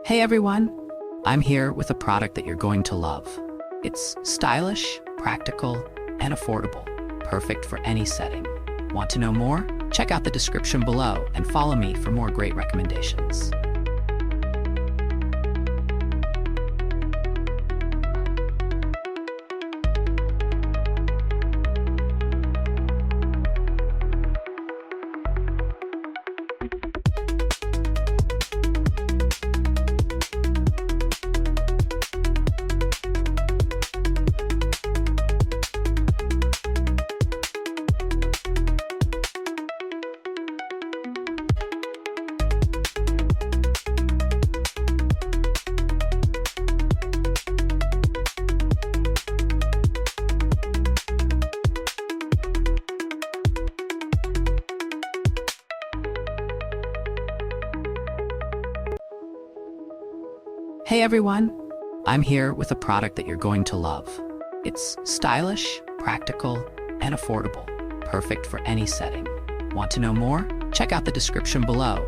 Hey everyone, I'm here with a product that you're going to love. It's stylish, practical, and affordable, perfect for any setting. Want to know more? Check out the description below and follow me for more great recommendations. Hey everyone, I'm here with a product that you're going to love. It's stylish, practical, and affordable, perfect for any setting. Want to know more? Check out the description below.